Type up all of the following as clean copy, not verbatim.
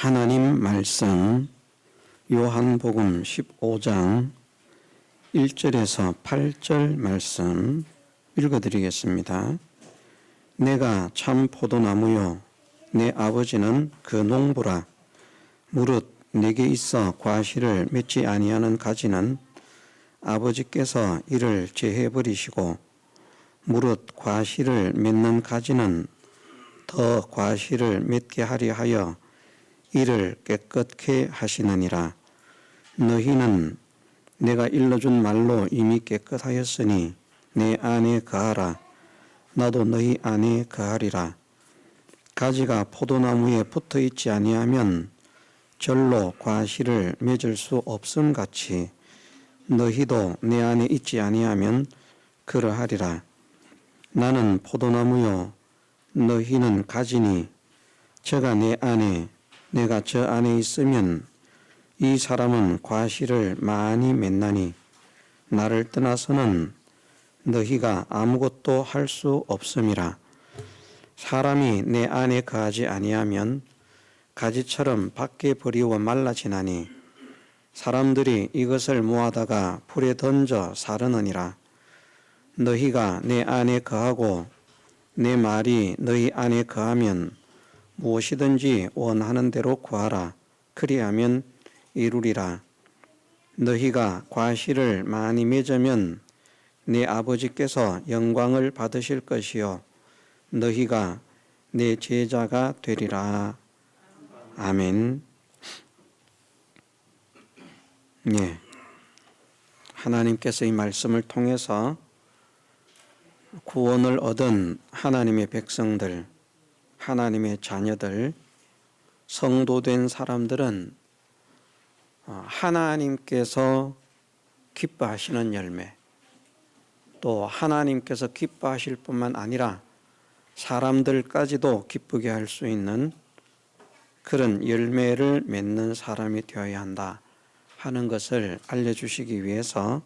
하나님 말씀 요한복음 15장 1절에서 8절 말씀 읽어드리겠습니다. 내가 참 포도나무요 내 아버지는 그 농부라. 무릇 내게 있어 과실을 맺지 아니하는 가지는 아버지께서 이를 제해버리시고 무릇 과실을 맺는 가지는 더 과실을 맺게 하려 하여 이를 깨끗게 하시느니라. 너희는 내가 일러준 말로 이미 깨끗하였으니 내 안에 거하라. 나도 너희 안에 거하리라. 가지가 포도나무에 붙어 있지 아니하면 절로 과실을 맺을 수 없음 같이 너희도 내 안에 있지 아니하면 그러하리라. 나는 포도나무요 너희는 가지니 저가 내 안에 내가 저 안에 있으면 이 사람은 과실을 많이 맺나니 나를 떠나서는 너희가 아무것도 할 수 없음이라. 사람이 내 안에 거하지 아니하면 가지처럼 밖에 버리워 말라지나니 사람들이 이것을 모아다가 불에 던져 사르느니라. 너희가 내 안에 거하고 내 말이 너희 안에 거하면 무엇이든지 원하는 대로 구하라. 그리하면 이루리라. 너희가 과실을 많이 맺으면 내 아버지께서 영광을 받으실 것이요 너희가 내 제자가 되리라. 아멘. 예. 하나님께서 이 말씀을 통해서 구원을 얻은 하나님의 백성들, 하나님의 자녀들, 성도된 사람들은 하나님께서 기뻐하시는 열매, 또 하나님께서 기뻐하실 뿐만 아니라 사람들까지도 기쁘게 할 수 있는 그런 열매를 맺는 사람이 되어야 한다 하는 것을 알려주시기 위해서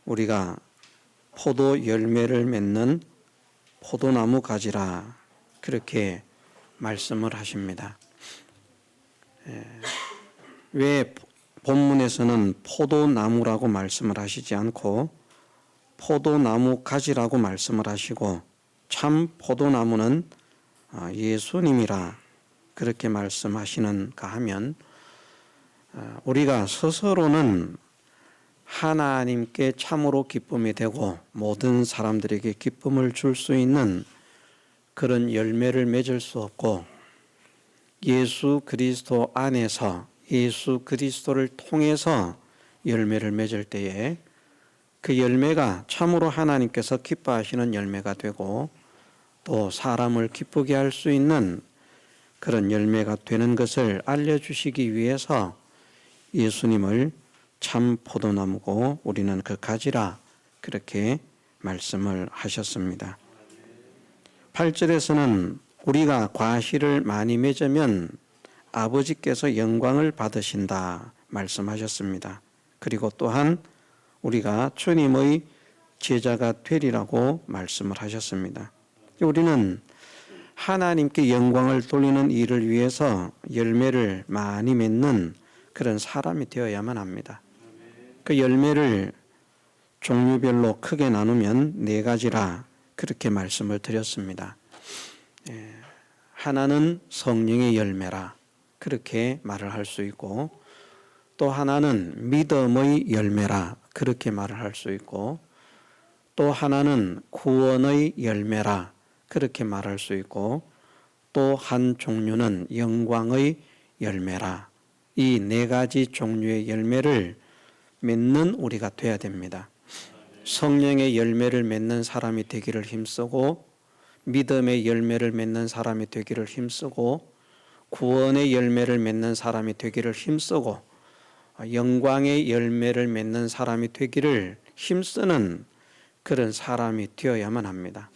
우리가 포도 열매를 맺는 포도나무 가지라 그렇게 말씀을 하십니다. 왜 본문에서는 포도나무라고 말씀을 하시지 않고 포도나무 가지라고 말씀을 하시고 참 포도나무는 예수님이라 그렇게 말씀하시는가 하면 우리가 스스로는 하나님께 참으로 기쁨이 되고 모든 사람들에게 기쁨을 줄 수 있는 그런 열매를 맺을 수 없고 예수 그리스도 안에서 예수 그리스도를 통해서 열매를 맺을 때에 그 열매가 참으로 하나님께서 기뻐하시는 열매가 되고 또 사람을 기쁘게 할 수 있는 그런 열매가 되는 것을 알려주시기 위해서 예수님을 참 포도나무고 우리는 그 가지라 그렇게 말씀을 하셨습니다. 8절에서는 우리가 과실을 많이 맺으면 아버지께서 영광을 받으신다 말씀하셨습니다. 그리고 또한 우리가 주님의 제자가 되리라고 말씀을 하셨습니다. 우리는 하나님께 영광을 돌리는 일을 위해서 열매를 많이 맺는 그런 사람이 되어야만 합니다. 그 열매를 종류별로 크게 나누면 4가지라 그렇게 말씀을 드렸습니다. 하나는 성령의 열매라 그렇게 말을 할 수 있고 또 하나는 믿음의 열매라 그렇게 말을 할 수 있고 또 하나는 구원의 열매라 그렇게 말할 수 있고 또 한 종류는 영광의 열매라. 이 4가지 종류의 열매를 맺는 우리가 돼야 됩니다. 성령의 열매를 맺는 사람이 되기를 힘쓰고 믿음의 열매를 맺는 사람이 되기를 힘쓰고 구원의 열매를 맺는 사람이 되기를 힘쓰고 영광의 열매를 맺는 사람이 되기를 힘쓰는 그런 사람이 되어야만 합니다.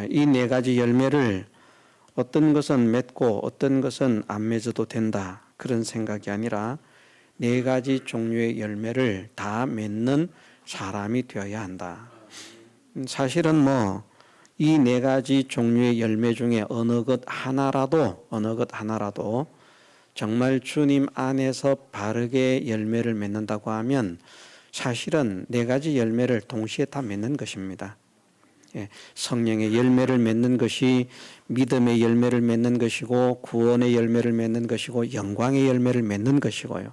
이 4가지 열매를 어떤 것은 맺고 어떤 것은 안 맺어도 된다 그런 생각이 아니라 4가지 종류의 열매를 다 맺는 사람이 되어야 한다. 사실은 이 4가지 종류의 열매 중에 어느 것 하나라도 정말 주님 안에서 바르게 열매를 맺는다고 하면 사실은 네 가지 열매를 동시에 다 맺는 것입니다. 성령의 열매를 맺는 것이 믿음의 열매를 맺는 것이고 구원의 열매를 맺는 것이고 영광의 열매를 맺는 것이고요.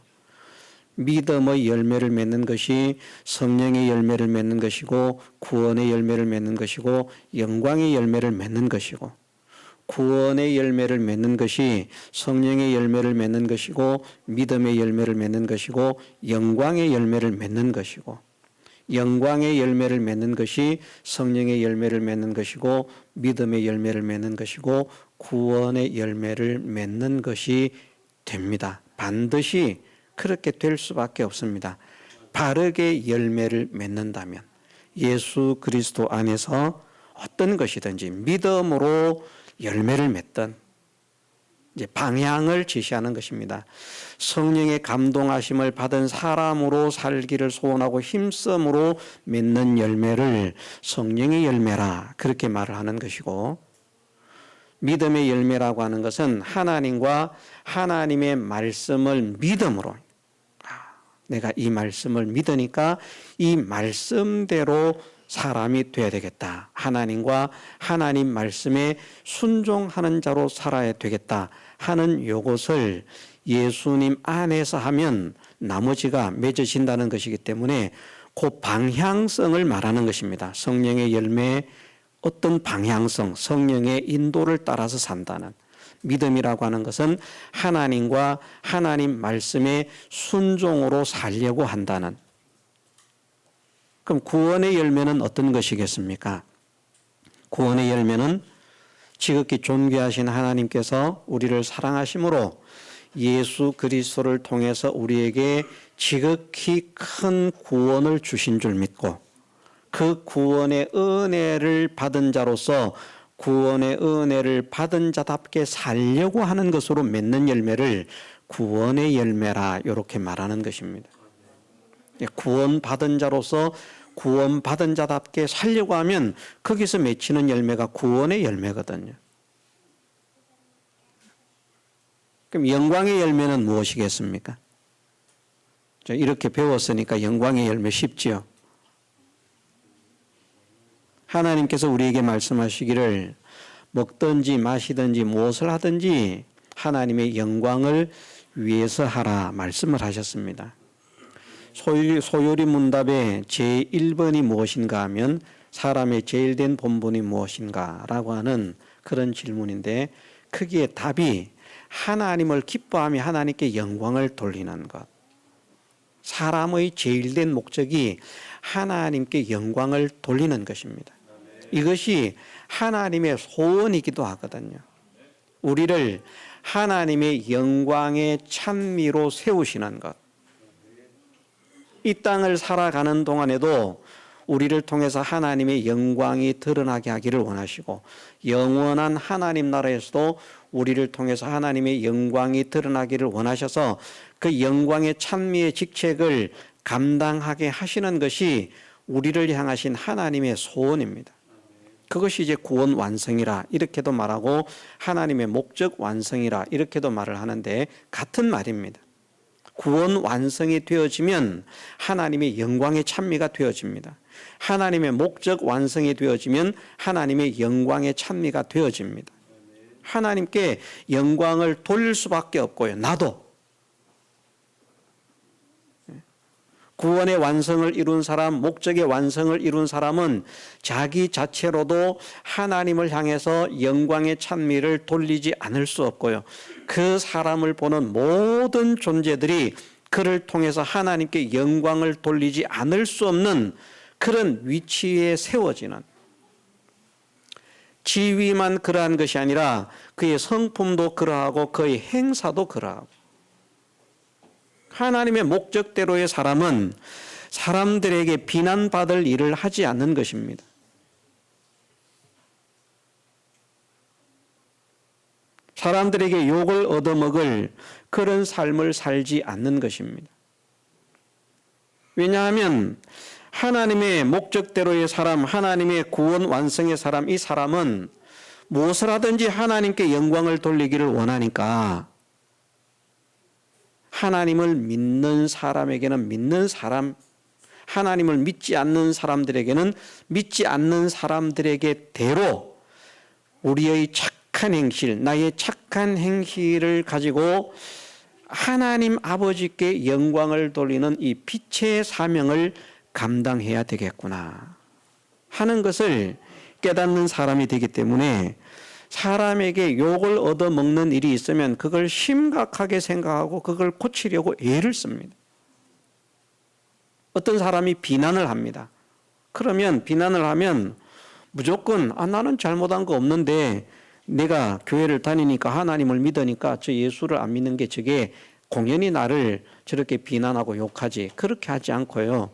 믿음의 열매를 맺는 것이 성령의 열매를 맺는 것이고 구원의 열매를 맺는 것이고 영광의 열매를 맺는 것이고 구원의 열매를 맺는 것이 성령의 열매를 맺는 것이고 믿음의 열매를 맺는 것이고 영광의 열매를 맺는 것이고 영광의 열매를 맺는 것이 성령의 열매를 맺는 것이고 믿음의 열매를 맺는 것이고 구원의 열매를 맺는 것이 됩니다. 반드시 그렇게 될 수밖에 없습니다. 바르게 열매를 맺는다면 예수 그리스도 안에서 어떤 것이든지 믿음으로 열매를 맺던 이제 방향을 지시하는 것입니다. 성령의 감동하심을 받은 사람으로 살기를 소원하고 힘쓰므로 맺는 열매를 성령의 열매라 그렇게 말을 하는 것이고 믿음의 열매라고 하는 것은 하나님과 하나님의 말씀을 믿음으로 내가 이 말씀을 믿으니까 이 말씀대로 사람이 되어야 되겠다. 하나님과 하나님 말씀에 순종하는 자로 살아야 되겠다 하는 요것을 예수님 안에서 하면 나머지가 맺어진다는 것이기 때문에 그 방향성을 말하는 것입니다. 성령의 열매의 어떤 방향성, 성령의 인도를 따라서 산다는 믿음이라고 하는 것은 하나님과 하나님 말씀에 순종으로 살려고 한다는. 그럼 구원의 열매는 어떤 것이겠습니까? 구원의 열매는 지극히 존귀하신 하나님께서 우리를 사랑하심으로 예수 그리스도를 통해서 우리에게 지극히 큰 구원을 주신 줄 믿고 그 구원의 은혜를 받은 자로서 구원의 은혜를 받은 자답게 살려고 하는 것으로 맺는 열매를 구원의 열매라 이렇게 말하는 것입니다. 구원받은 자로서 구원받은 자답게 살려고 하면 거기서 맺히는 열매가 구원의 열매거든요. 그럼 영광의 열매는 무엇이겠습니까? 이렇게 배웠으니까 영광의 열매 쉽지요. 하나님께서 우리에게 말씀하시기를 먹든지 마시든지 무엇을 하든지 하나님의 영광을 위해서 하라 말씀을 하셨습니다. 소요리 문답의 제1번이 무엇인가 하면 사람의 제일 된 본분이 무엇인가 라고 하는 그런 질문인데 크기의 답이 하나님을 기뻐하며 하나님께 영광을 돌리는 것. 사람의 제일 된 목적이 하나님께 영광을 돌리는 것입니다. 이것이 하나님의 소원이기도 하거든요. 우리를 하나님의 영광의 찬미로 세우시는 것. 이 땅을 살아가는 동안에도 우리를 통해서 하나님의 영광이 드러나게 하기를 원하시고 영원한 하나님 나라에서도 우리를 통해서 하나님의 영광이 드러나기를 원하셔서 그 영광의 찬미의 직책을 감당하게 하시는 것이 우리를 향하신 하나님의 소원입니다. 그것이 이제 구원 완성이라 이렇게도 말하고 하나님의 목적 완성이라 이렇게도 말을 하는데 같은 말입니다. 구원 완성이 되어지면 하나님의 영광의 찬미가 되어집니다. 하나님의 목적 완성이 되어지면 하나님의 영광의 찬미가 되어집니다. 하나님께 영광을 돌릴 수밖에 없고요. 나도 구원의 완성을 이룬 사람, 목적의 완성을 이룬 사람은 자기 자체로도 하나님을 향해서 영광의 찬미를 돌리지 않을 수 없고요. 그 사람을 보는 모든 존재들이 그를 통해서 하나님께 영광을 돌리지 않을 수 없는 그런 위치에 세워지는 지위만 그러한 것이 아니라 그의 성품도 그러하고 그의 행사도 그러하고 하나님의 목적대로의 사람은 사람들에게 비난받을 일을 하지 않는 것입니다. 사람들에게 욕을 얻어먹을 그런 삶을 살지 않는 것입니다. 왜냐하면 하나님의 목적대로의 사람, 하나님의 구원 완성의 사람, 이 사람은 무엇을 하든지 하나님께 영광을 돌리기를 원하니까 하나님을 믿는 사람에게는 믿는 사람, 하나님을 믿지 않는 사람들에게는 믿지 않는 사람들에게 대로 우리의 착한 행실, 나의 착한 행실을 가지고 하나님 아버지께 영광을 돌리는 이 빛의 사명을 감당해야 되겠구나 하는 것을 깨닫는 사람이 되기 때문에 사람에게 욕을 얻어먹는 일이 있으면 그걸 심각하게 생각하고 그걸 고치려고 애를 씁니다. 어떤 사람이 비난을 합니다. 그러면 비난을 하면 무조건 나는 잘못한 거 없는데 내가 교회를 다니니까 하나님을 믿으니까 저 예수를 안 믿는 게 저게 공연히 나를 저렇게 비난하고 욕하지. 그렇게 하지 않고요.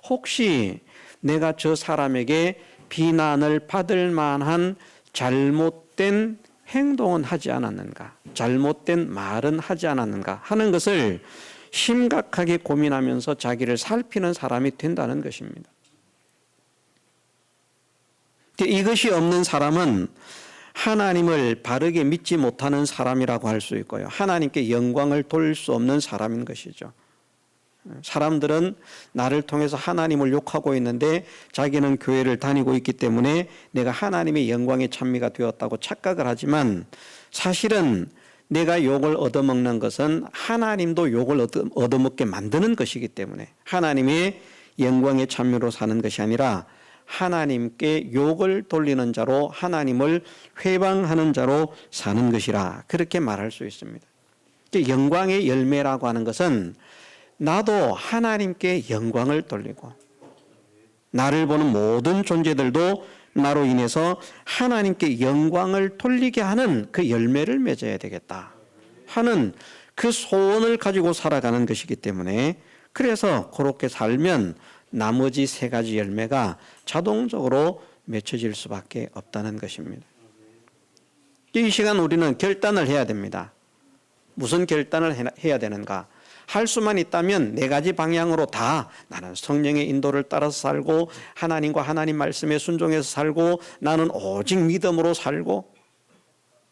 혹시 내가 저 사람에게 비난을 받을 만한 잘못된 행동은 하지 않았는가, 잘못된 말은 하지 않았는가 하는 것을 심각하게 고민하면서 자기를 살피는 사람이 된다는 것입니다. 이것이 없는 사람은 하나님을 바르게 믿지 못하는 사람이라고 할 수 있고요. 하나님께 영광을 돌릴 수 없는 사람인 것이죠. 사람들은 나를 통해서 하나님을 욕하고 있는데 자기는 교회를 다니고 있기 때문에 내가 하나님의 영광의 찬미가 되었다고 착각을 하지만 사실은 내가 욕을 얻어먹는 것은 하나님도 욕을 얻어먹게 만드는 것이기 때문에 하나님의 영광의 찬미로 사는 것이 아니라 하나님께 욕을 돌리는 자로 하나님을 회방하는 자로 사는 것이라 그렇게 말할 수 있습니다. 영광의 열매라고 하는 것은 나도 하나님께 영광을 돌리고 나를 보는 모든 존재들도 나로 인해서 하나님께 영광을 돌리게 하는 그 열매를 맺어야 되겠다 하는 그 소원을 가지고 살아가는 것이기 때문에 그래서 그렇게 살면 나머지 세 가지 열매가 자동적으로 맺혀질 수밖에 없다는 것입니다. 이 시간 우리는 결단을 해야 됩니다. 무슨 결단을 해야 되는가? 할 수만 있다면 네 가지 방향으로 다 나는 성령의 인도를 따라서 살고 하나님과 하나님 말씀에 순종해서 살고 나는 오직 믿음으로 살고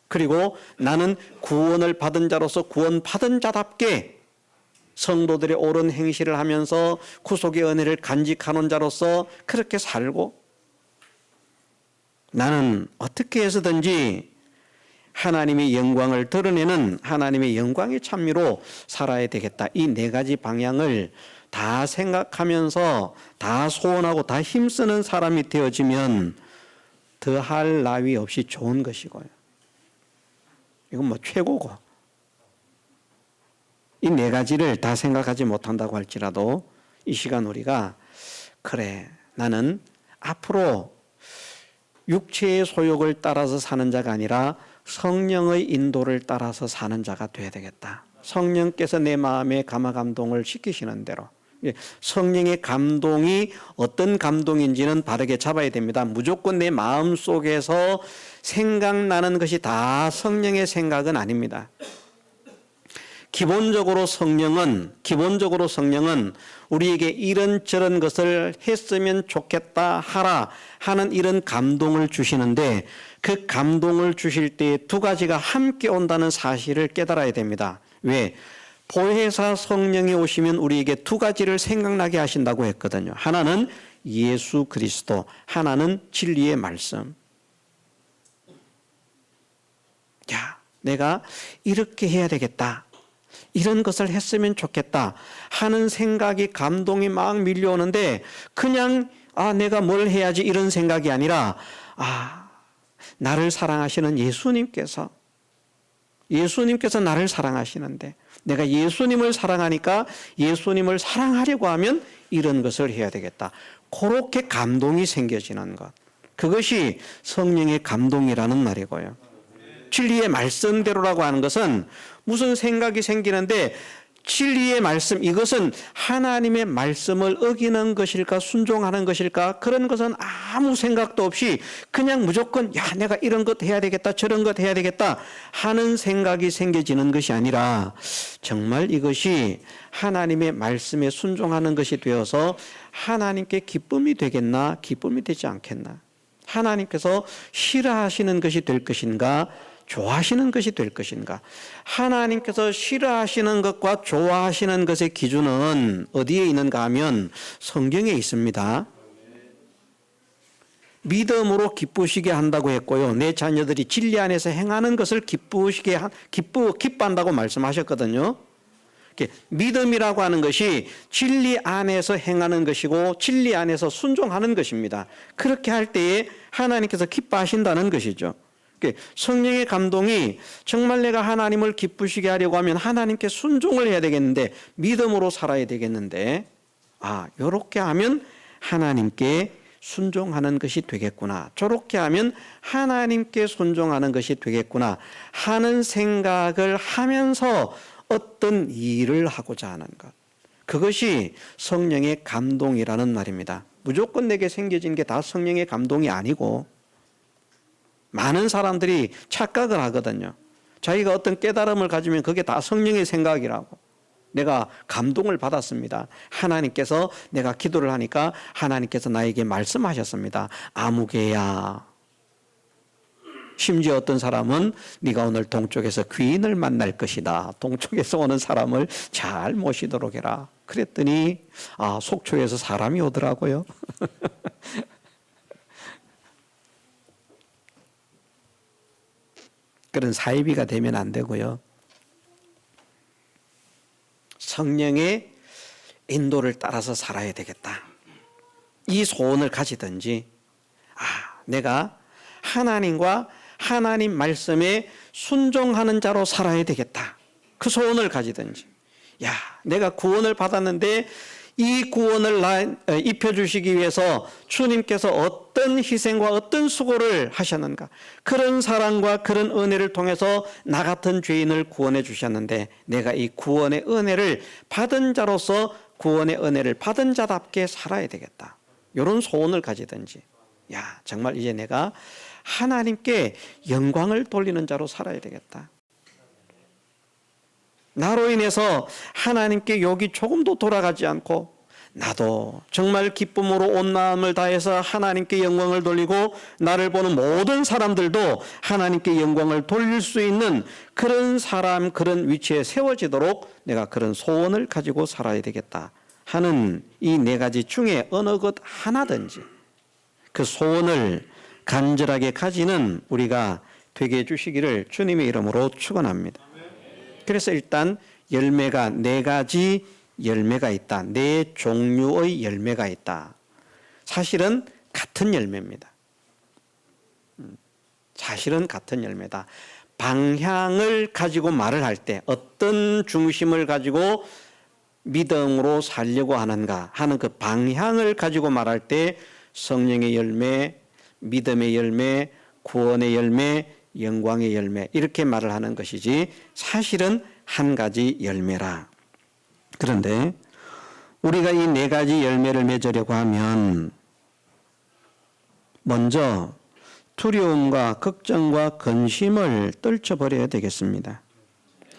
그리고 나는 구원을 받은 자로서 구원받은 자답게 성도들의 옳은 행실을 하면서 구속의 은혜를 간직하는 자로서 그렇게 살고 나는 어떻게 해서든지 하나님의 영광을 드러내는 하나님의 영광의 찬미로 살아야 되겠다. 이 네 가지 방향을 다 생각하면서 다 소원하고 다 힘쓰는 사람이 되어지면 더할 나위 없이 좋은 것이고요. 이건 뭐 최고고. 이 네 가지를 다 생각하지 못한다고 할지라도 이 시간 우리가 그래 나는 앞으로 육체의 소욕을 따라서 사는 자가 아니라 성령의 인도를 따라서 사는 자가 되어야 되겠다. 성령께서 내 마음에 감화감동을 시키시는 대로 성령의 감동이 어떤 감동인지는 바르게 잡아야 됩니다. 무조건 내 마음속에서 생각나는 것이 다 성령의 생각은 아닙니다. 기본적으로 성령은 우리에게 이런저런 것을 했으면 좋겠다 하라 하는 이런 감동을 주시는데 그 감동을 주실 때 두 가지가 함께 온다는 사실을 깨달아야 됩니다. 왜? 보혜사 성령이 오시면 우리에게 두 가지를 생각나게 하신다고 했거든요. 하나는 예수 그리스도, 하나는 진리의 말씀. 야, 내가 이렇게 해야 되겠다. 이런 것을 했으면 좋겠다 하는 생각이 감동이 막 밀려오는데 그냥 내가 뭘 해야지 이런 생각이 아니라 나를 사랑하시는 예수님께서 나를 사랑하시는데 내가 예수님을 사랑하니까 예수님을 사랑하려고 하면 이런 것을 해야 되겠다. 그렇게 감동이 생겨지는 것. 그것이 성령의 감동이라는 말이고요. 진리의 말씀대로라고 하는 것은 무슨 생각이 생기는데 진리의 말씀 이것은 하나님의 말씀을 어기는 것일까 순종하는 것일까 그런 것은 아무 생각도 없이 그냥 무조건 내가 이런 것 해야 되겠다 저런 것 해야 되겠다 하는 생각이 생겨지는 것이 아니라 정말 이것이 하나님의 말씀에 순종하는 것이 되어서 하나님께 기쁨이 되겠나 기쁨이 되지 않겠나 하나님께서 싫어하시는 것이 될 것인가 좋아하시는 것이 될 것인가? 하나님께서 싫어하시는 것과 좋아하시는 것의 기준은 어디에 있는가 하면 성경에 있습니다. 믿음으로 기쁘시게 한다고 했고요. 내 자녀들이 진리 안에서 행하는 것을 기뻐한다고 말씀하셨거든요. 믿음이라고 하는 것이 진리 안에서 행하는 것이고 진리 안에서 순종하는 것입니다. 그렇게 할 때에 하나님께서 기뻐하신다는 것이죠. 성령의 감동이 정말 내가 하나님을 기쁘시게 하려고 하면 하나님께 순종을 해야 되겠는데 믿음으로 살아야 되겠는데 이렇게 하면 하나님께 순종하는 것이 되겠구나. 저렇게 하면 하나님께 순종하는 것이 되겠구나 하는 생각을 하면서 어떤 일을 하고자 하는 것. 그것이 성령의 감동이라는 말입니다. 무조건 내게 생겨진 게 다 성령의 감동이 아니고 많은 사람들이 착각을 하거든요. 자기가 어떤 깨달음을 가지면 그게 다 성령의 생각이라고. 내가 감동을 받았습니다. 하나님께서 내가 기도를 하니까 하나님께서 나에게 말씀하셨습니다. 아무개야. 심지어 어떤 사람은 네가 오늘 동쪽에서 귀인을 만날 것이다. 동쪽에서 오는 사람을 잘 모시도록 해라. 그랬더니 속초에서 사람이 오더라고요. 그런 사이비가 되면 안 되고요. 성령의 인도를 따라서 살아야 되겠다. 이 소원을 가지든지 내가 하나님과 하나님 말씀에 순종하는 자로 살아야 되겠다. 그 소원을 가지든지 내가 구원을 받았는데 이 구원을 입혀주시기 위해서 주님께서 어떤 희생과 어떤 수고를 하셨는가. 그런 사랑과 그런 은혜를 통해서 나 같은 죄인을 구원해 주셨는데 내가 이 구원의 은혜를 받은 자로서 구원의 은혜를 받은 자답게 살아야 되겠다. 이런 소원을 가지든지 정말 이제 내가 하나님께 영광을 돌리는 자로 살아야 되겠다. 나로 인해서 하나님께 욕이 조금도 돌아가지 않고 나도 정말 기쁨으로 온 마음을 다해서 하나님께 영광을 돌리고 나를 보는 모든 사람들도 하나님께 영광을 돌릴 수 있는 그런 사람, 그런 위치에 세워지도록 내가 그런 소원을 가지고 살아야 되겠다 하는 이 네 가지 중에 어느 것 하나든지 그 소원을 간절하게 가지는 우리가 되게 해주시기를 주님의 이름으로 축원합니다. 그래서 일단 열매가 네 가지 열매가 있다. 네 종류의 열매가 있다. 사실은 같은 열매입니다. 사실은 같은 열매다. 방향을 가지고 말을 할 때 어떤 중심을 가지고 믿음으로 살려고 하는가 하는 그 방향을 가지고 말할 때 성령의 열매, 믿음의 열매, 구원의 열매, 영광의 열매 이렇게 말을 하는 것이지 사실은 한 가지 열매라. 그런데 우리가 이 네 가지 열매를 맺으려고 하면 먼저 두려움과 걱정과 근심을 떨쳐버려야 되겠습니다.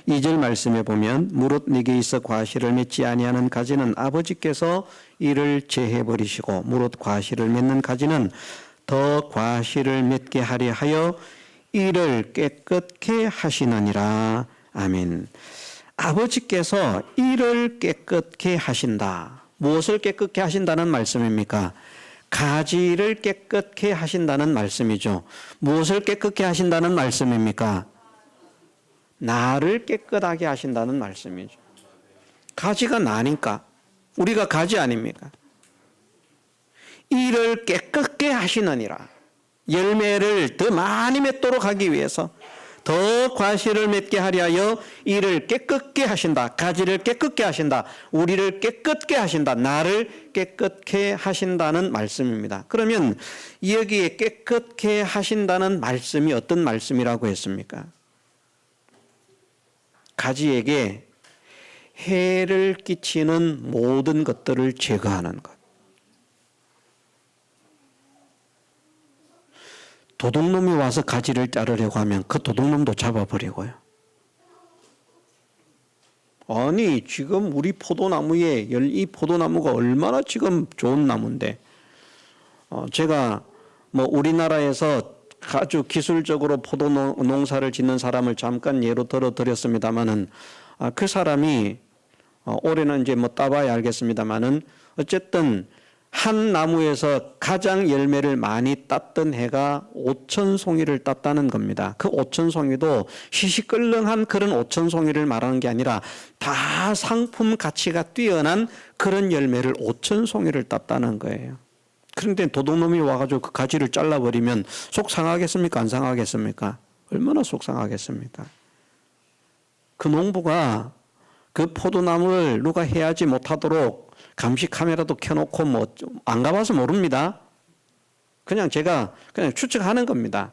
2절 말씀에 보면 무릇 네게 있어 과실을 맺지 아니하는 가지는 아버지께서 이를 제해버리시고 무릇 과실을 맺는 가지는 더 과실을 맺게 하려 하여 이를 깨끗게 하시느니라. 아멘. 아버지께서 이를 깨끗게 하신다. 무엇을 깨끗게 하신다는 말씀입니까? 가지를 깨끗게 하신다는 말씀이죠. 무엇을 깨끗게 하신다는 말씀입니까? 나를 깨끗하게 하신다는 말씀이죠. 가지가 나니까 우리가 가지 아닙니까? 이를 깨끗게 하시느니라. 열매를 더 많이 맺도록 하기 위해서 더 과실을 맺게 하려 하여 이를 깨끗게 하신다. 가지를 깨끗게 하신다. 우리를 깨끗게 하신다. 나를 깨끗게 하신다는 말씀입니다. 그러면 여기에 깨끗게 하신다는 말씀이 어떤 말씀이라고 했습니까? 가지에게 해를 끼치는 모든 것들을 제거하는 것. 도둑놈이 와서 가지를 자르려고 하면 그 도둑놈도 잡아버리고요. 아니 지금 우리 포도나무에 이 포도나무가 얼마나 지금 좋은 나무인데 제가 우리나라에서 아주 기술적으로 포도 농사를 짓는 사람을 잠깐 예로 들어드렸습니다마는 그 사람이 올해는 이제 뭐 따봐야 알겠습니다마는 어쨌든 한 나무에서 가장 열매를 많이 땄던 해가 5,000송이를 땄다는 겁니다. 그 5,000송이도 시시끌렁한 그런 5,000송이를 말하는 게 아니라 다 상품 가치가 뛰어난 그런 열매를 5,000송이를 땄다는 거예요. 그런데 도둑놈이 와가지고 그 가지를 잘라버리면 속 상하겠습니까? 안 상하겠습니까? 얼마나 속 상하겠습니까? 그 농부가 그 포도나무를 누가 해하지 못하도록 감시 카메라도 켜놓고 뭐 안 가봐서 모릅니다. 제가 그냥 추측하는 겁니다.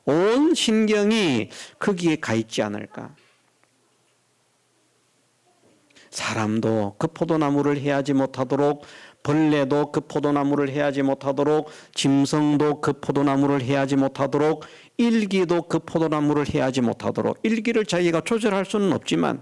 온 신경이 거기에 가 있지 않을까. 사람도 그 포도나무를 해하지 못하도록, 벌레도 그 포도나무를 해하지 못하도록, 짐승도 그 포도나무를 해하지 못하도록, 일기도 그 포도나무를 해하지 못하도록. 일기를 자기가 조절할 수는 없지만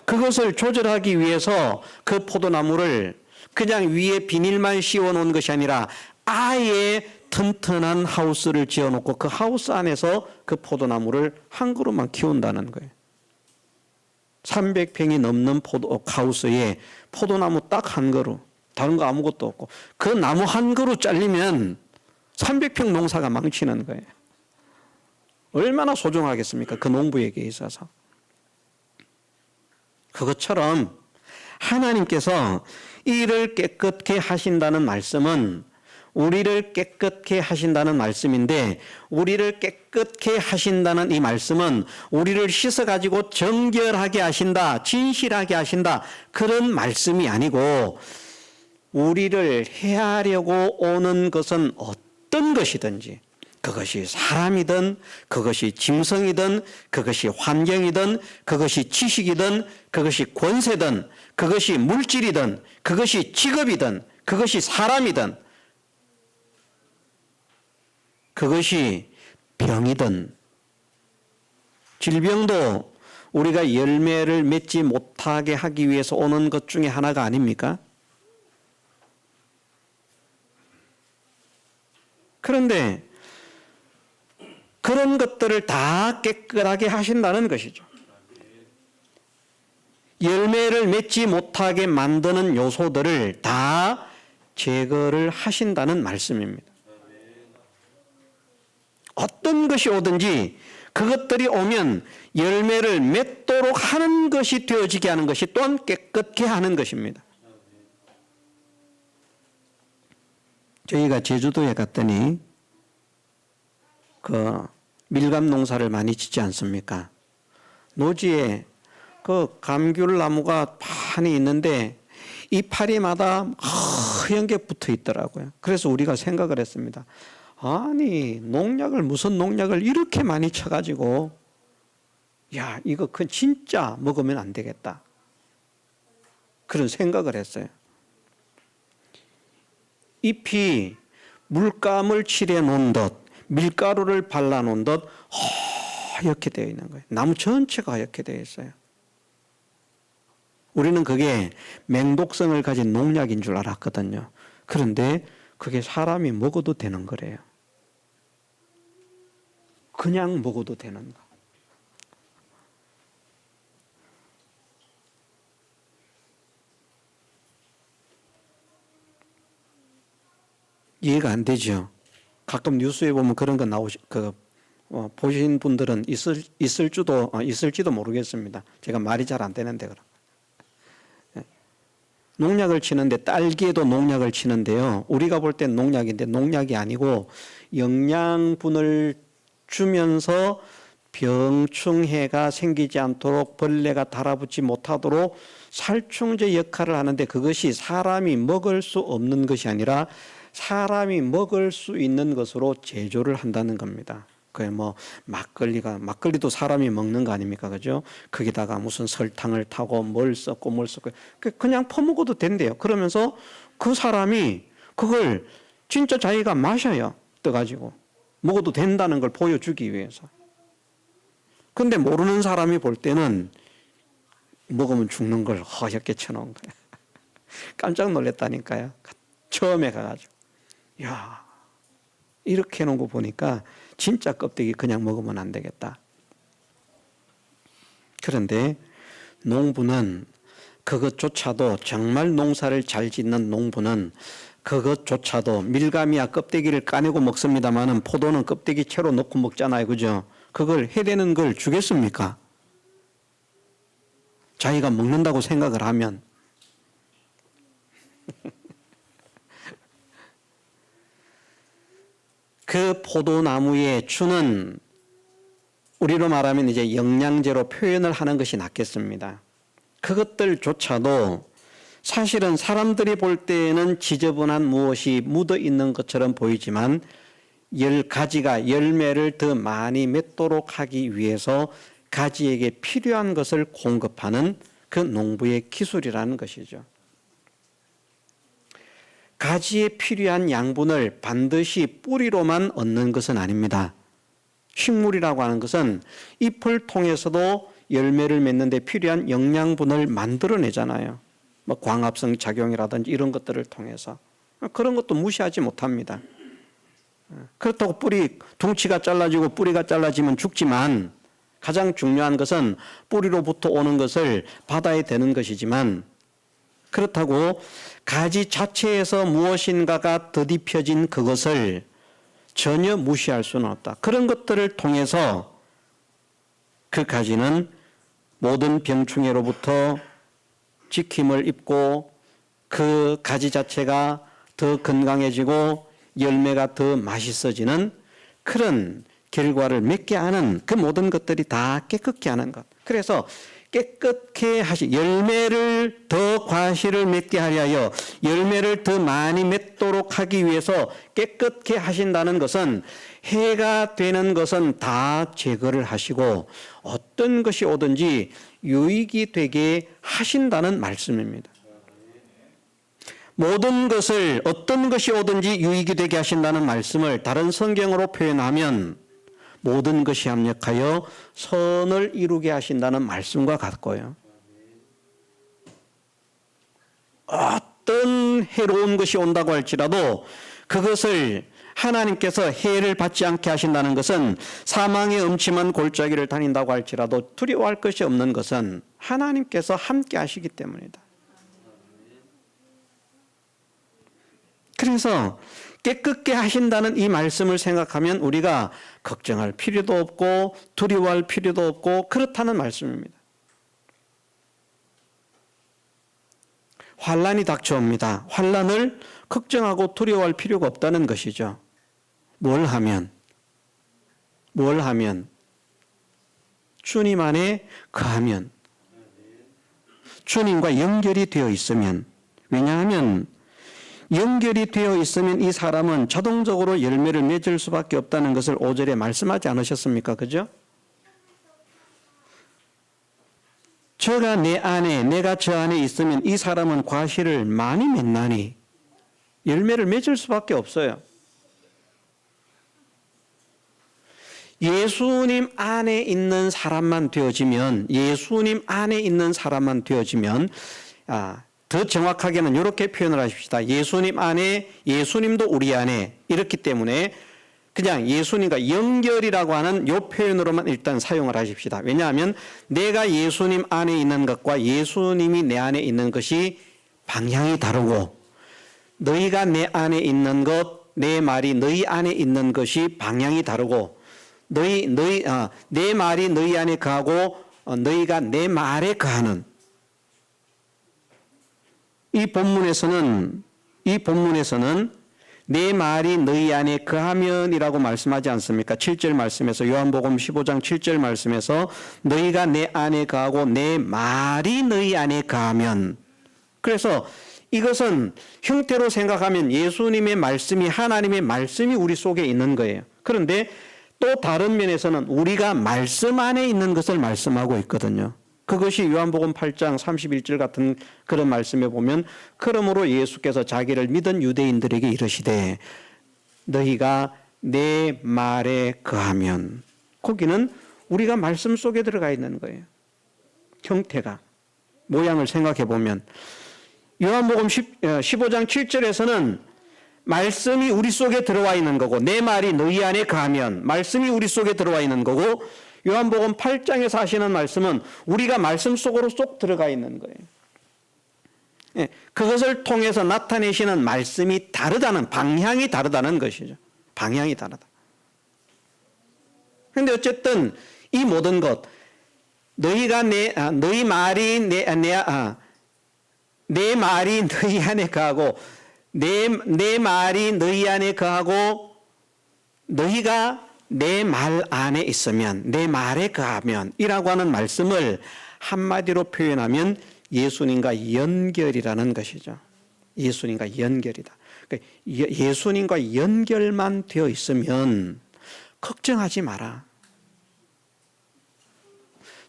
그것을 조절하기 위해서 그 포도나무를 그냥 위에 비닐만 씌워 놓은 것이 아니라 아예 튼튼한 하우스를 지어 놓고 그 하우스 안에서 그 포도나무를 한 그루만 키운다는 거예요. 300평이 넘는 하우스에 포도나무 딱 한 그루, 다른 거 아무것도 없고 그 나무 한 그루 잘리면 300평 농사가 망치는 거예요. 얼마나 소중하겠습니까? 그 농부에게 있어서. 그것처럼 하나님께서 이를 깨끗게 하신다는 말씀은 우리를 깨끗게 하신다는 말씀인데, 우리를 깨끗게 하신다는 이 말씀은 우리를 씻어가지고 정결하게 하신다, 진실하게 하신다, 그런 말씀이 아니고 우리를 해하려고 오는 것은 어떤 것이든지, 그것이 사람이든 그것이 짐승이든 그것이 환경이든 그것이 지식이든 그것이 권세든 그것이 물질이든 그것이 직업이든 그것이 사람이든 그것이 병이든, 질병도 우리가 열매를 맺지 못하게 하기 위해서 오는 것 중에 하나가 아닙니까? 그런데 그런 것들을 다 깨끗하게 하신다는 것이죠. 열매를 맺지 못하게 만드는 요소들을 다 제거를 하신다는 말씀입니다. 어떤 것이 오든지 그것들이 오면 열매를 맺도록 하는 것이 되어지게 하는 것이 또한 깨끗게 하는 것입니다. 저희가 제주도에 갔더니 그 밀감 농사를 많이 짓지 않습니까? 노지에 그 감귤 나무가 많이 있는데 이파리마다 하얀 게 붙어 있더라고요. 그래서 우리가 생각을 했습니다. 아니, 무슨 농약을 이렇게 많이 쳐가지고, 야, 이거 진짜 먹으면 안 되겠다. 그런 생각을 했어요. 잎이 물감을 칠해 놓은 듯, 밀가루를 발라 놓은 듯 하얗게 되어 있는 거예요. 나무 전체가 하얗게 되어 있어요. 우리는 그게 맹독성을 가진 농약인 줄 알았거든요. 그런데 그게 사람이 먹어도 되는 거래요. 그냥 먹어도 되는 거. 이해가 안 되죠. 가끔 뉴스에 보면 그런 거 보신 분들은 있을지도 모르겠습니다. 제가 말이 잘 안 되는데 그럼. 농약을 치는데 딸기에도 농약을 치는데요. 우리가 볼 땐 농약인데 농약이 아니고 영양분을 주면서 병충해가 생기지 않도록 벌레가 달아붙지 못하도록 살충제 역할을 하는데, 그것이 사람이 먹을 수 없는 것이 아니라 사람이 먹을 수 있는 것으로 제조를 한다는 겁니다. 그게 뭐 막걸리도 사람이 먹는 거 아닙니까? 그죠? 거기다가 무슨 설탕을 타고 뭘 섞고 그냥 퍼먹어도 된대요. 그러면서 그 사람이 그걸 진짜 자기가 마셔요. 떠가지고 먹어도 된다는 걸 보여주기 위해서. 근데 모르는 사람이 볼 때는 먹으면 죽는 걸 허옇게 쳐놓은 거예요. 깜짝 놀랐다니까요. 처음에 가가지고. 야, 이렇게 해놓은 거 보니까 진짜 껍데기 그냥 먹으면 안 되겠다. 그런데 농부는 그것조차도 정말 농사를 잘 짓는 농부는 그것조차도 밀감이야 껍데기를 까내고 먹습니다만은 포도는 껍데기 채로 넣고 먹잖아요. 그죠? 그걸 해대는 걸 주겠습니까? 자기가 먹는다고 생각을 하면. 그 포도나무에 주는 우리로 말하면 이제 영양제로 표현을 하는 것이 낫겠습니다. 그것들조차도 사실은 사람들이 볼 때에는 지저분한 무엇이 묻어 있는 것처럼 보이지만 가지가 열매를 더 많이 맺도록 하기 위해서 가지에게 필요한 것을 공급하는 그 농부의 기술이라는 것이죠. 가지에 필요한 양분을 반드시 뿌리로만 얻는 것은 아닙니다. 식물이라고 하는 것은 잎을 통해서도 열매를 맺는 데 필요한 영양분을 만들어내잖아요. 뭐 광합성 작용이라든지 이런 것들을 통해서. 그런 것도 무시하지 못합니다. 그렇다고 둥치가 잘라지고 뿌리가 잘라지면 죽지만 가장 중요한 것은 뿌리로부터 오는 것을 받아야 되는 것이지만 그렇다고 가지 자체에서 무엇인가가 더딥혀진 그것을 전혀 무시할 수는 없다. 그런 것들을 통해서 그 가지는 모든 병충해로부터 지킴을 입고 그 가지 자체가 더 건강해지고 열매가 더 맛있어지는 그런 결과를 맺게 하는 그 모든 것들이 다 깨끗게 하는 것. 그래서 깨끗게 열매를 더 과실을 맺게 하려 열매를 더 많이 맺도록 하기 위해서 깨끗게 하신다는 것은 해가 되는 것은 다 제거를 하시고 어떤 것이 오든지 유익이 되게 하신다는 말씀입니다. 모든 것을 어떤 것이 오든지 유익이 되게 하신다는 말씀을 다른 성경으로 표현하면 모든 것이 합력하여 선을 이루게 하신다는 말씀과 같고요. 어떤 해로운 것이 온다고 할지라도 그것을 하나님께서 해를 받지 않게 하신다는 것은 사망의 음침한 골짜기를 다닌다고 할지라도 두려워할 것이 없는 것은 하나님께서 함께 하시기 때문이다. 그래서 깨끗게 하신다는 이 말씀을 생각하면 우리가 걱정할 필요도 없고 두려워할 필요도 없고 그렇다는 말씀입니다. 환난이 닥쳐옵니다. 환난을 걱정하고 두려워할 필요가 없다는 것이죠. 뭘 하면 주님 안에 거하면 주님과 연결이 되어 있으면 왜냐하면 연결이 되어 있으면 이 사람은 자동적으로 열매를 맺을 수밖에 없다는 것을 5절에 말씀하지 않으셨습니까? 그죠? 저가 내 안에 내가 저 안에 있으면 이 사람은 과실을 많이 맺나니 열매를 맺을 수밖에 없어요. 예수님 안에 있는 사람만 되어지면 더 정확하게는 이렇게 표현을 하십시다. 예수님 안에 예수님도 우리 안에 이렇기 때문에 그냥 예수님과 연결이라고 하는 이 표현으로만 일단 사용을 하십시다. 왜냐하면 내가 예수님 안에 있는 것과 예수님이 내 안에 있는 것이 방향이 다르고 너희가 내 안에 있는 것, 내 말이 너희 안에 있는 것이 방향이 다르고 내 말이 너희 안에 거하고 너희가 내 말에 거하는 이 본문에서는 내 말이 너희 안에 거하면이라고 말씀하지 않습니까? 7절 말씀에서 요한복음 15장 7절 말씀에서 너희가 내 안에 거하고 내 말이 너희 안에 거하면 그래서 이것은 형태로 생각하면 예수님의 말씀이 하나님의 말씀이 우리 속에 있는 거예요. 그런데 또 다른 면에서는 우리가 말씀 안에 있는 것을 말씀하고 있거든요. 그것이 요한복음 8장 31절 같은 그런 말씀에 보면 그러므로 예수께서 자기를 믿은 유대인들에게 이르시되 너희가 내 말에 거하면 거기는 우리가 말씀 속에 들어가 있는 거예요. 형태가 모양을 생각해 보면 요한복음 15장 7절에서는 말씀이 우리 속에 들어와 있는 거고 내 말이 너희 안에 거하면 말씀이 우리 속에 들어와 있는 거고 요한복음 8장에서 하시는 말씀은 우리가 말씀 속으로 쏙 들어가 있는 거예요. 예, 그것을 통해서 나타내시는 말씀이 다르다는 방향이 다르다는 것이죠. 방향이 다르다. 그런데 어쨌든 이 모든 것 너희가 너희 말이 내 말이 너희 안에 거하고 내 말이 너희 안에 거하고 너희가 내 말 안에 있으면 내 말에 거하면 이라고 하는 말씀을 한마디로 표현하면 예수님과 연결이라는 것이죠. 예수님과 연결이다. 예수님과 연결만 되어 있으면 걱정하지 마라.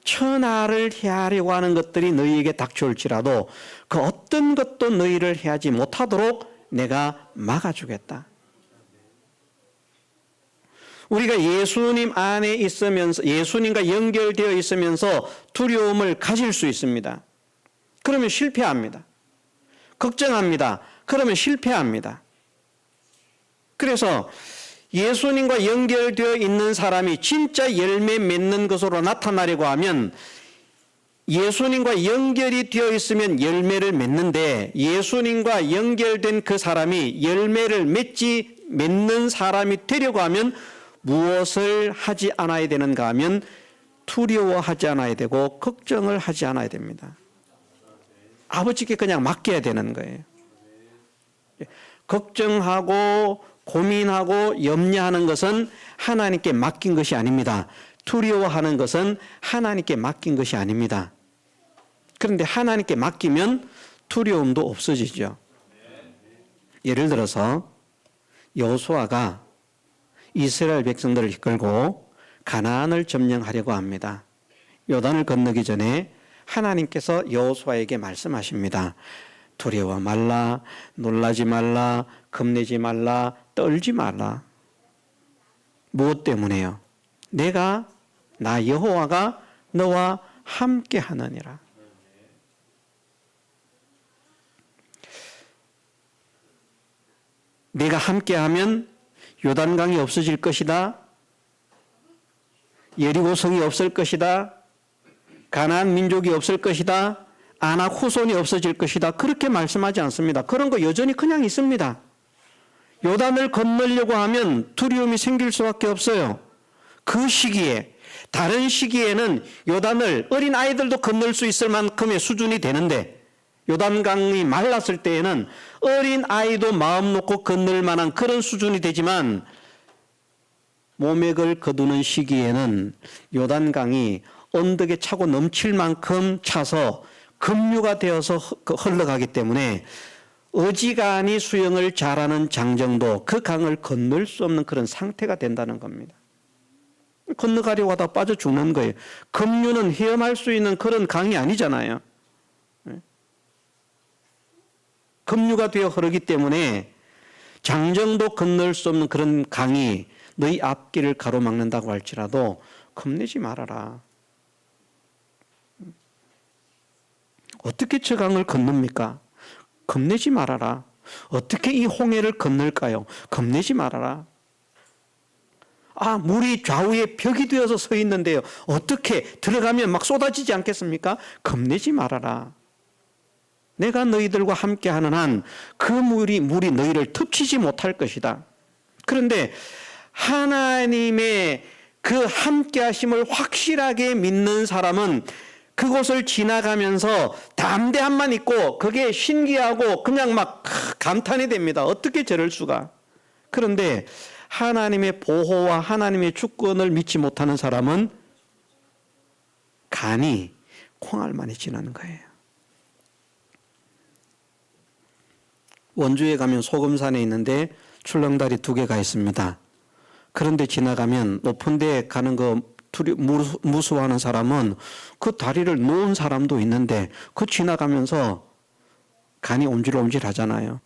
천하를 해하려고 하는 것들이 너희에게 닥쳐올지라도 그 어떤 것도 너희를 해하지 못하도록 내가 막아주겠다. 우리가 예수님 안에 있으면서 예수님과 연결되어 있으면서 두려움을 가질 수 있습니다. 그러면 실패합니다. 걱정합니다. 그러면 실패합니다. 그래서 예수님과 연결되어 있는 사람이 진짜 열매 맺는 것으로 나타나려고 하면 예수님과 연결이 되어 있으면 열매를 맺는데 예수님과 연결된 그 사람이 열매를 맺는 사람이 되려고 하면 무엇을 하지 않아야 되는가 하면 두려워하지 않아야 되고 걱정을 하지 않아야 됩니다. 아버지께 그냥 맡겨야 되는 거예요. 걱정하고 고민하고 염려하는 것은 하나님께 맡긴 것이 아닙니다. 두려워하는 것은 하나님께 맡긴 것이 아닙니다. 그런데 하나님께 맡기면 두려움도 없어지죠. 예를 들어서 여호수아가 이스라엘 백성들을 이끌고 가나안을 점령하려고 합니다. 요단을 건너기 전에 하나님께서 여호수아에게 말씀하십니다. 두려워 말라, 놀라지 말라, 겁내지 말라, 떨지 말라. 무엇 때문에요? 나 여호와가 너와 함께 하느니라. 내가 함께하면 요단강이 없어질 것이다. 여리고성이 없을 것이다. 가나안 민족이 없을 것이다. 아낙 후손이 없어질 것이다. 그렇게 말씀하지 않습니다. 그런 거 여전히 그냥 있습니다. 요단을 건너려고 하면 두려움이 생길 수밖에 없어요. 그 시기에 다른 시기에는 요단을 어린 아이들도 건널 수 있을 만큼의 수준이 되는데 요단강이 말랐을 때에는 어린 아이도 마음 놓고 건널 만한 그런 수준이 되지만 모맥을 거두는 시기에는 요단강이 언덕에 차고 넘칠 만큼 차서 급류가 되어서 흘러가기 때문에 어지간히 수영을 잘하는 장정도 그 강을 건널 수 없는 그런 상태가 된다는 겁니다. 건너가려고 하다 빠져 죽는 거예요. 급류는 헤엄할 수 있는 그런 강이 아니잖아요. 급류가 되어 흐르기 때문에 장정도 건널 수 없는 그런 강이 너희 앞길을 가로막는다고 할지라도 겁내지 말아라. 어떻게 저 강을 건넙니까? 겁내지 말아라. 어떻게 이 홍해를 건널까요? 겁내지 말아라. 물이 좌우에 벽이 되어서 서 있는데요. 어떻게 들어가면 막 쏟아지지 않겠습니까? 겁내지 말아라. 내가 너희들과 함께하는 한 그 물이 너희를 덮치지 못할 것이다. 그런데 하나님의 그 함께하심을 확실하게 믿는 사람은 그곳을 지나가면서 담대함만 있고 그게 신기하고 그냥 막 감탄이 됩니다. 어떻게 저럴 수가. 그런데 하나님의 보호와 하나님의 주권을 믿지 못하는 사람은 간이 콩알만이 지나는 거예요. 원주에 가면 소금산에 있는데 출렁다리 2개가 있습니다. 그런데 지나가면 높은 데 가는 거 무서워하는 사람은 그 다리를 놓은 사람도 있는데 그 지나가면서 간이 옴질옴질 하잖아요.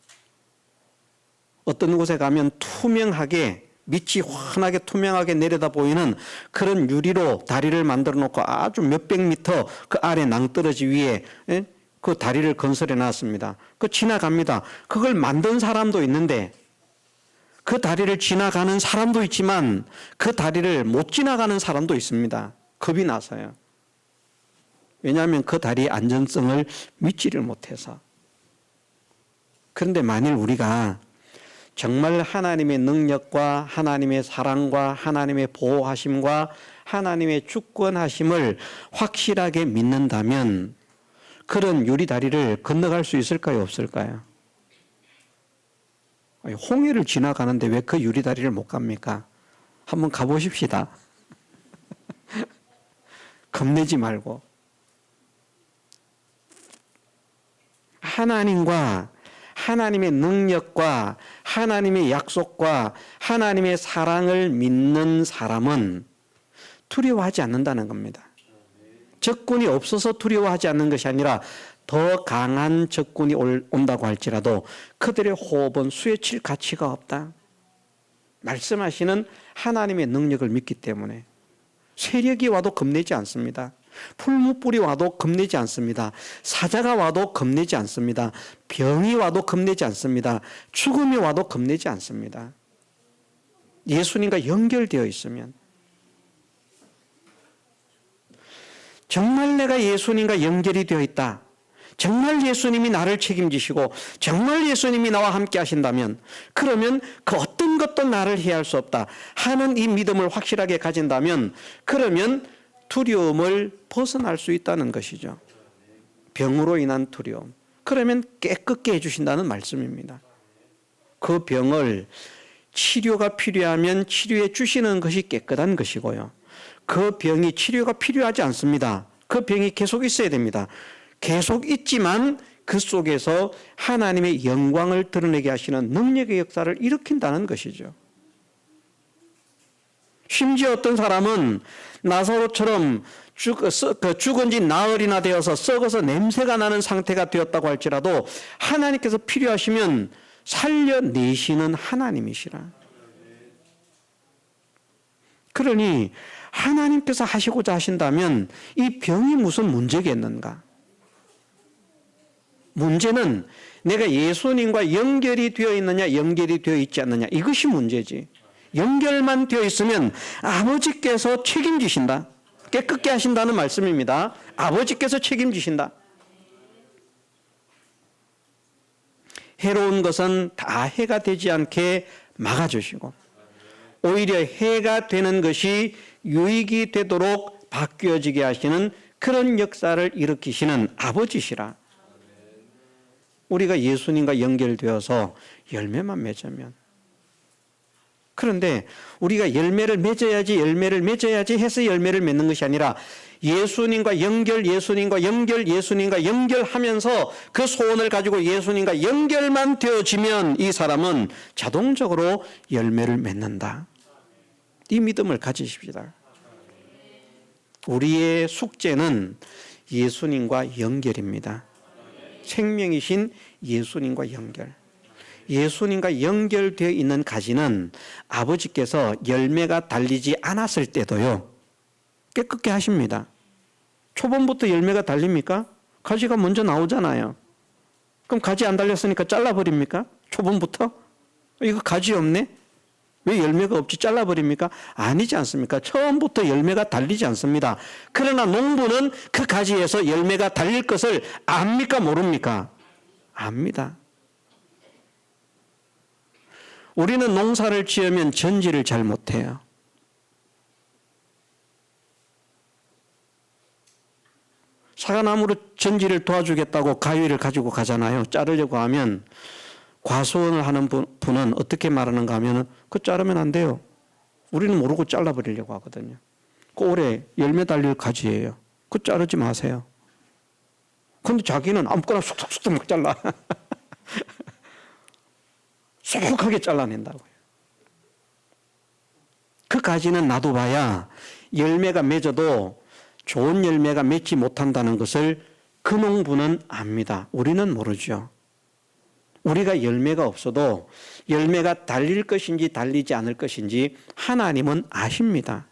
어떤 곳에 가면 투명하게 밑이 환하게 투명하게 내려다 보이는 그런 유리로 다리를 만들어 놓고 아주 몇백 미터 그 아래 낭떠러지 위에 그 다리를 건설해 놨습니다. 그 지나갑니다. 그걸 만든 사람도 있는데 그 다리를 지나가는 사람도 있지만 그 다리를 못 지나가는 사람도 있습니다. 겁이 나서요. 왜냐하면 그 다리의 안전성을 믿지를 못해서. 그런데 만일 우리가 정말 하나님의 능력과 하나님의 사랑과 하나님의 보호하심과 하나님의 주권하심을 확실하게 믿는다면 그런 유리다리를 건너갈 수 있을까요? 없을까요? 홍해를 지나가는데 왜 그 유리다리를 못 갑니까? 한번 가보십시다. 겁내지 말고. 하나님과 하나님의 능력과 하나님의 약속과 하나님의 사랑을 믿는 사람은 두려워하지 않는다는 겁니다. 적군이 없어서 두려워하지 않는 것이 아니라 더 강한 적군이 온다고 할지라도 그들의 호흡은 수에칠 가치가 없다. 말씀하시는 하나님의 능력을 믿기 때문에 세력이 와도 겁내지 않습니다. 풀무불이 와도 겁내지 않습니다. 사자가 와도 겁내지 않습니다. 병이 와도 겁내지 않습니다. 죽음이 와도 겁내지 않습니다. 예수님과 연결되어 있으면. 정말 내가 예수님과 연결이 되어 있다. 정말 예수님이 나를 책임지시고 정말 예수님이 나와 함께 하신다면 그러면 그 어떤 것도 나를 해할 수 없다 하는 이 믿음을 확실하게 가진다면 그러면 두려움을 벗어날 수 있다는 것이죠. 병으로 인한 두려움. 그러면 깨끗게 해주신다는 말씀입니다. 그 병을 치료가 필요하면 치료해 주시는 것이 깨끗한 것이고요. 그 병이 치료가 필요하지 않습니다. 그 병이 계속 있어야 됩니다. 계속 있지만 그 속에서 하나님의 영광을 드러내게 하시는 능력의 역사를 일으킨다는 것이죠. 심지어 어떤 사람은 나사로처럼 죽은 지 나흘이나 되어서 썩어서 냄새가 나는 상태가 되었다고 할지라도 하나님께서 필요하시면 살려내시는 하나님이시라. 그러니 하나님께서 하시고자 하신다면 이 병이 무슨 문제겠는가? 문제는 내가 예수님과 연결이 되어 있느냐 연결이 되어 있지 않느냐 이것이 문제지. 연결만 되어 있으면 아버지께서 책임지신다. 깨끗게 하신다는 말씀입니다. 아버지께서 책임지신다. 해로운 것은 다 해가 되지 않게 막아주시고 오히려 해가 되는 것이 유익이 되도록 바뀌어지게 하시는 그런 역사를 일으키시는 아버지시라. 우리가 예수님과 연결되어서 열매만 맺으면 그런데 우리가 열매를 맺어야지 해서 열매를 맺는 것이 아니라 예수님과 연결하면서 그 소원을 가지고 예수님과 연결만 되어지면 이 사람은 자동적으로 열매를 맺는다. 이 믿음을 가지십시다. 우리의 숙제는 예수님과 연결입니다. 생명이신 예수님과 연결. 예수님과 연결되어 있는 가지는 아버지께서 열매가 달리지 않았을 때도요 깨끗게 하십니다. 초반부터 열매가 달립니까? 가지가 먼저 나오잖아요. 그럼 가지 안 달렸으니까 잘라버립니까? 초반부터? 이거 가지 없네? 왜 열매가 없지? 잘라버립니까? 아니지 않습니까? 처음부터 열매가 달리지 않습니다. 그러나 농부는 그 가지에서 열매가 달릴 것을 압니까? 모릅니까? 압니다. 우리는 농사를 지으면 전지를 잘 못해요. 사과나무로 전지를 도와주겠다고 가위를 가지고 가잖아요. 자르려고 하면 과수원을 하는 분은 어떻게 말하는가 하면 그거 자르면 안 돼요. 우리는 모르고 잘라버리려고 하거든요. 그 올해 열매 달릴 가지예요. 그거 자르지 마세요. 그런데 자기는 아무거나 쑥쑥쑥 막 잘라. 쏙하게 잘라낸다고요. 그 가지는 놔둬봐야 열매가 맺어도 좋은 열매가 맺지 못한다는 것을 그 농부는 압니다. 우리는 모르죠. 우리가 열매가 없어도 열매가 달릴 것인지 달리지 않을 것인지 하나님은 아십니다.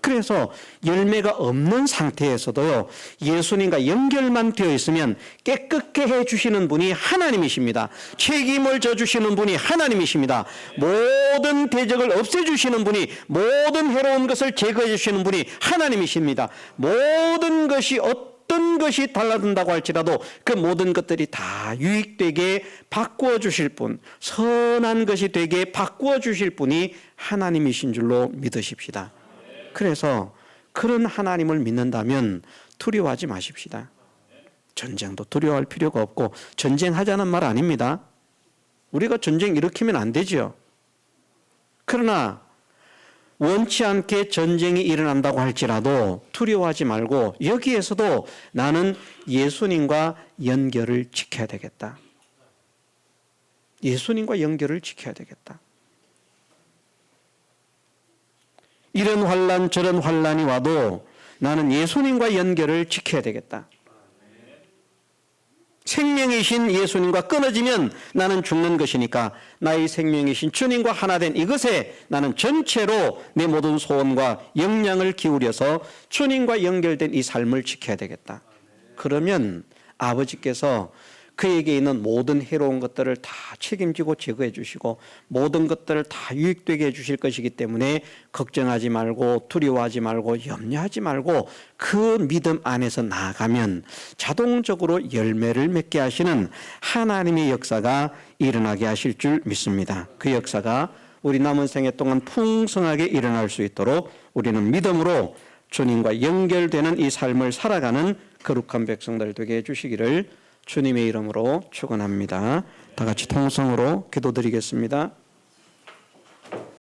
그래서 열매가 없는 상태에서도요, 예수님과 연결만 되어 있으면 깨끗게 해주시는 분이 하나님이십니다. 책임을 져주시는 분이 하나님이십니다. 모든 대적을 없애주시는 분이, 모든 해로운 것을 제거해 주시는 분이 하나님이십니다. 모든 것이 어떤 것이 달라든다고 할지라도 그 모든 것들이 다 유익되게 바꾸어 주실 분, 선한 것이 되게 바꾸어 주실 분이 하나님이신 줄로 믿으십시다. 그래서 그런 하나님을 믿는다면 두려워하지 마십시다. 전쟁도 두려워할 필요가 없고, 전쟁하자는 말 아닙니다. 우리가 전쟁 일으키면 안 되죠. 그러나 원치 않게 전쟁이 일어난다고 할지라도 두려워하지 말고, 여기에서도 나는 예수님과 연결을 지켜야 되겠다. 예수님과 연결을 지켜야 되겠다. 이런 환난 저런 환난이 와도 나는 예수님과 연결을 지켜야 되겠다. 생명이신 예수님과 끊어지면 나는 죽는 것이니까 나의 생명이신 주님과 하나 된 이것에 나는 전체로 내 모든 소원과 역량을 기울여서 주님과 연결된 이 삶을 지켜야 되겠다. 그러면 아버지께서 그에게 있는 모든 해로운 것들을 다 책임지고 제거해 주시고 모든 것들을 다 유익되게 해 주실 것이기 때문에 걱정하지 말고 두려워하지 말고 염려하지 말고 그 믿음 안에서 나아가면 자동적으로 열매를 맺게 하시는 하나님의 역사가 일어나게 하실 줄 믿습니다. 그 역사가 우리 남은 생애 동안 풍성하게 일어날 수 있도록 우리는 믿음으로 주님과 연결되는 이 삶을 살아가는 거룩한 백성들 되게 해주시기를 주님의 이름으로 축원합니다. 다 같이 통성으로 기도드리겠습니다.